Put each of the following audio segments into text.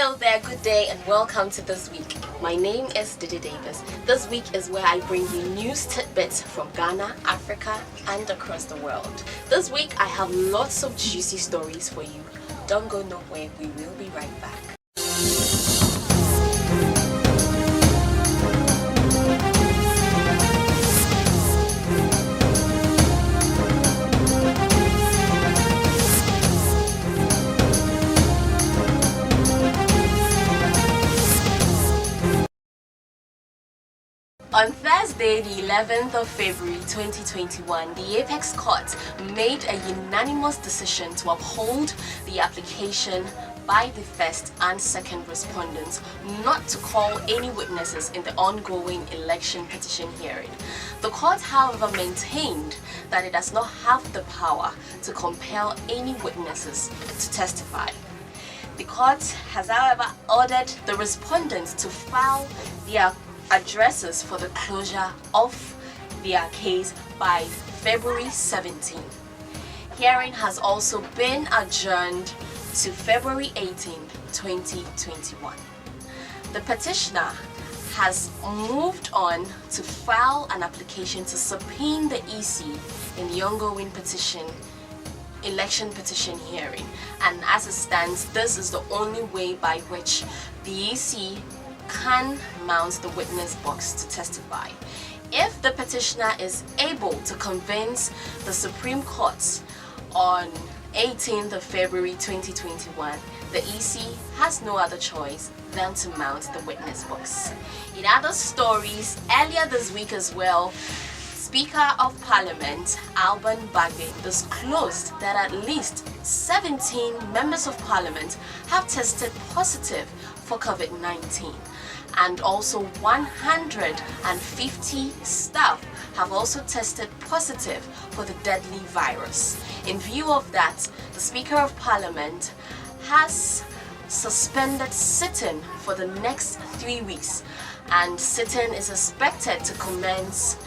Hello there, good day and welcome to This Week. My name is Didi Davis. This week is where I bring you news tidbits from Ghana, Africa and across the world. This week I have lots of juicy stories for you. Don't go nowhere, we will be right back. On Thursday, the 11th of February 2021, the Apex Court made a unanimous decision to uphold the application by the first and second respondents not to call any witnesses in the ongoing election petition hearing. The court, however, maintained that it does not have the power to compel any witnesses to testify. The court has, however, ordered the respondents to file their addresses for the closure of their case by February 17. Hearing has also been adjourned to February 18, 2021. The petitioner has moved on to file an application to subpoena the EC in the ongoing election petition hearing, and as it stands, this is the only way by which the EC can mount the witness box to testify. If the petitioner is able to convince the Supreme Court on 18th of February 2021, the EC has no other choice than to mount the witness box. In other stories, earlier this week as well, Speaker of Parliament Alban Bagbin disclosed that at least 17 members of Parliament have tested positive for COVID-19, and also 150 staff have also tested positive for the deadly virus. In view of that, the Speaker of Parliament has suspended sitting for the next 3 weeks, and sitting is expected to commence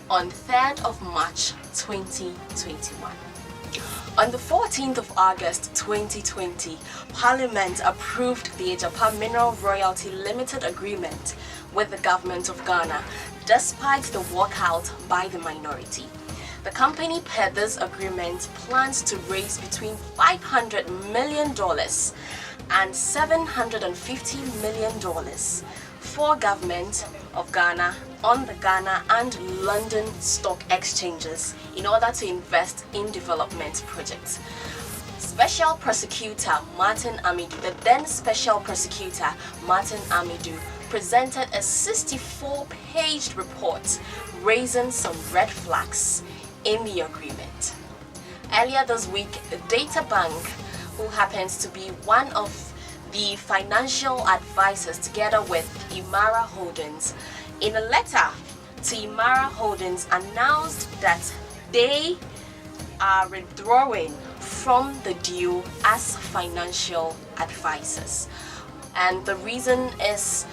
on 3rd of March 2021. On the 14th of August 2020, Parliament approved the Japan Mineral Royalty Limited Agreement with the government of Ghana, despite the walkout by the minority. The company per this agreement plans to raise between $500 million and $750 million for government of Ghana on the Ghana and London stock exchanges in order to invest in development projects. Special Prosecutor Martin Amidu, the then Special Prosecutor Martin Amidu, presented a 64-page report raising some red flags in the agreement. Earlier this week, DataBank, who happens to be one of the financial advisors together with Imara Holdings, in a letter to Imara Holdings announced that they are withdrawing from the deal as financial advisors. And the reason is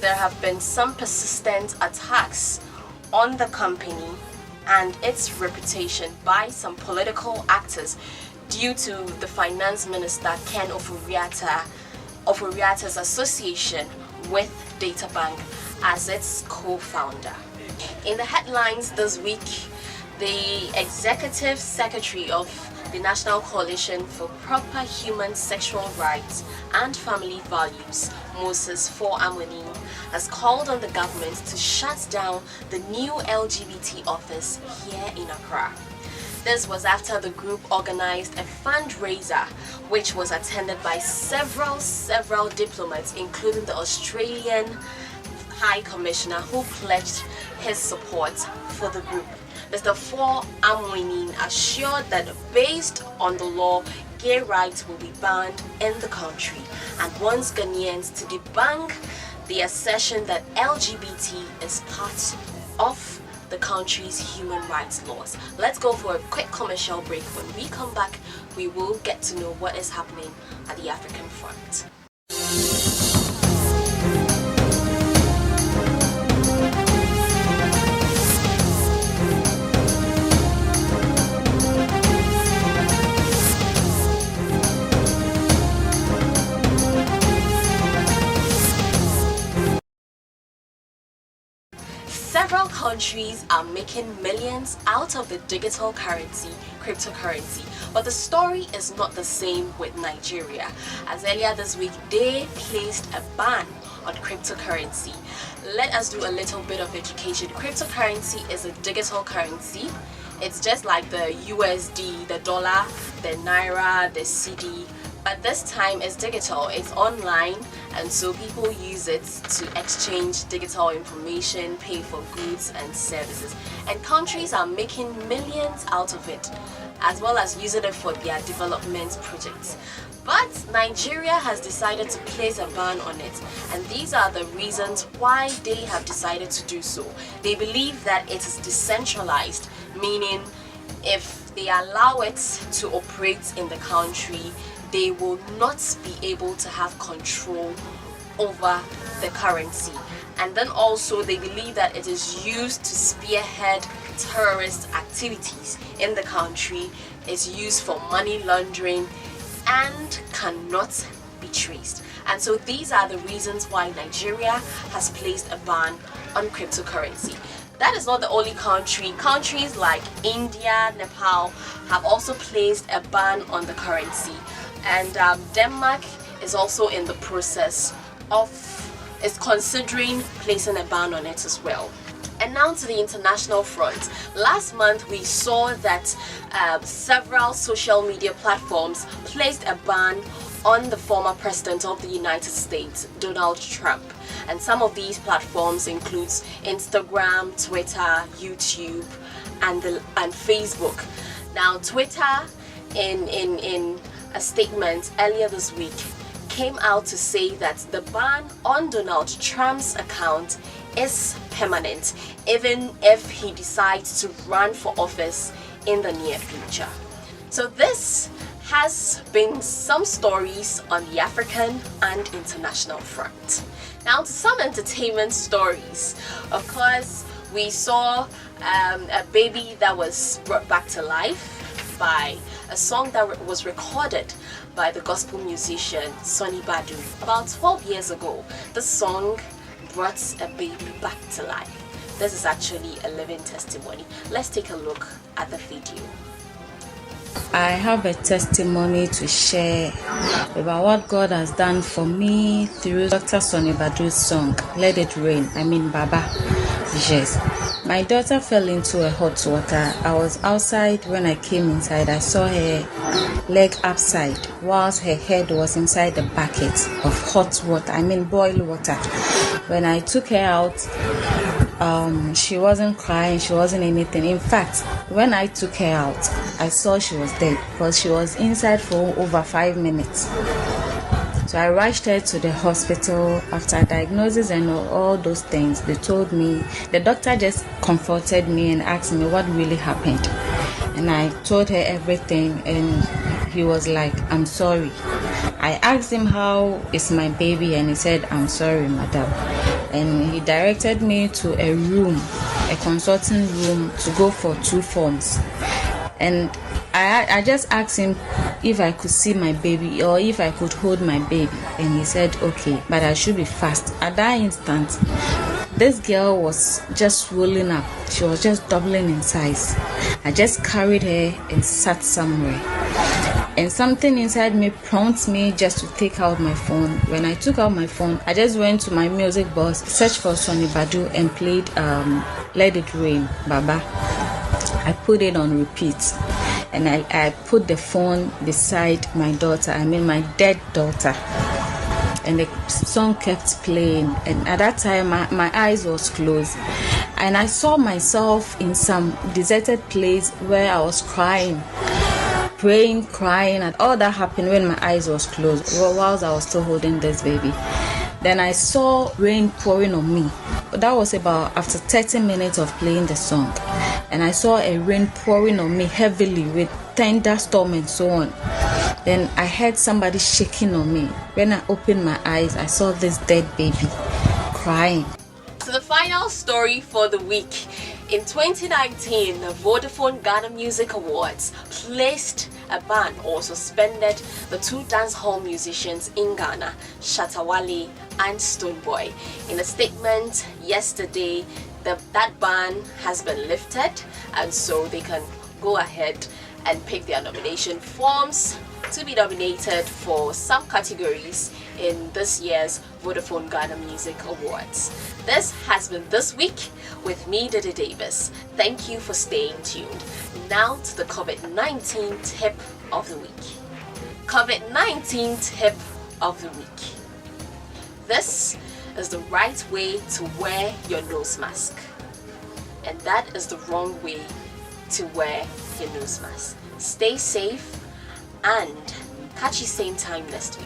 there have been some persistent attacks on the company and its reputation by some political actors due to the Finance Minister Ken Ofori-Atta's association with DataBank as its co-founder. In the headlines this week, the Executive Secretary of the National Coalition for Proper Human Sexual Rights and Family Values, Moses For Amoni, has called on the government to shut down the new LGBT office here in Accra. This was after the group organized a fundraiser which was attended by several diplomats, including the Australian High Commissioner, who pledged his support for the group. Mr. For Amoni assured that based on the law, gay rights will be banned in the country, and wants Ghanaians to debunk the assertion that LGBT is part of the country's human rights laws. Let's go for a quick commercial break. When we come back, we will get to know what is happening at the African front. Several countries are making millions out of the digital currency, cryptocurrency, but the story is not the same with Nigeria, as earlier this week they placed a ban on cryptocurrency. Let us do a little bit of education. Cryptocurrency is a digital currency. It's just like the USD, the dollar, the naira, the CD, but this time it's digital, it's online, and so people use it to exchange digital information, pay for goods and services. And countries are making millions out of it, as well as using it for their development projects. But Nigeria has decided to place a ban on it, and these are the reasons why they have decided to do so. They believe that it is decentralized, meaning if they allow it to operate in the country, they will not be able to have control over the currency. And then also they believe that it is used to spearhead terrorist activities in the country. It's used for money laundering and cannot be traced. And so these are the reasons why Nigeria has placed a ban on cryptocurrency. That is not the only country. Countries like India, Nepal have also placed a ban on the currency. And Denmark is also in the process of, is considering placing a ban on it as well. And now to the international front. Last month we saw that several social media platforms placed a ban on the former president of the United States, Donald Trump. And some of these platforms includes Instagram, Twitter, YouTube, and Facebook. Now Twitter, in a statement earlier this week, came out to say that the ban on Donald Trump's account is permanent, even if he decides to run for office in the near future. So this has been some stories on the African and international front. Now to some entertainment stories. Of course, we saw a baby that was brought back to life by a song that was recorded by the gospel musician Sonny Badu about 12 years ago. The song brought a baby back to life. This is actually a living testimony. Let's take a look at the video. I have a testimony to share about what God has done for me through Dr. Sonny Badu's song, Let It Rain. I mean, Baba. Yes. My daughter fell into a hot water. I was outside. When I came inside, I saw her leg upside, whilst her head was inside the bucket of hot water. I mean, boiled water. When I took her out, she wasn't crying, she wasn't anything. In fact, when I took her out, I saw she was dead because she was inside for over 5 minutes. So I rushed her to the hospital. After diagnosis and all those things, they told me, the doctor just comforted me and asked me what really happened. And I told her everything, and he was like, I'm sorry. I asked him, how is my baby? And he said, I'm sorry, madam. And he directed me to a room, a consulting room, to go for 2 forms. And I just asked him if I could see my baby or if I could hold my baby. And he said, okay, but I should be fast. At that instant, this girl was just swollen up. She was just doubling in size. I just carried her and sat somewhere. And something inside me prompted me just to take out my phone. When I took out my phone, I just went to my music box, searched for Sonny Badu, and played Let It Rain, Baba. I put it on repeat. And I put the phone beside my daughter, I mean my dead daughter. And the song kept playing. And at that time, my eyes was closed. And I saw myself in some deserted place where I was crying. Praying, crying, and all that happened when my eyes was closed whilst I was still holding this baby. Then I saw rain pouring on me. That was about after 30 minutes of playing the song. And I saw a rain pouring on me heavily with thunderstorm and so on. Then I heard somebody shaking on me. When I opened my eyes, I saw this dead baby crying. So the final story for the week. In 2019, the Vodafone Ghana Music Awards placed a ban or suspended the 2 dancehall musicians in Ghana, Shatta Wale and Stonebwoy. In a statement yesterday, that ban has been lifted, and so they can go ahead and pick their nomination forms to be nominated for some categories in this year's Vodafone Ghana Music Awards. This has been This Week with me, Didi Davis. Thank you for staying tuned. Now to the COVID-19 tip of the week. COVID-19 tip of the week. This is the right way to wear your nose mask, and that is the wrong way to wear your nose mask. Stay safe and catch you same time next week.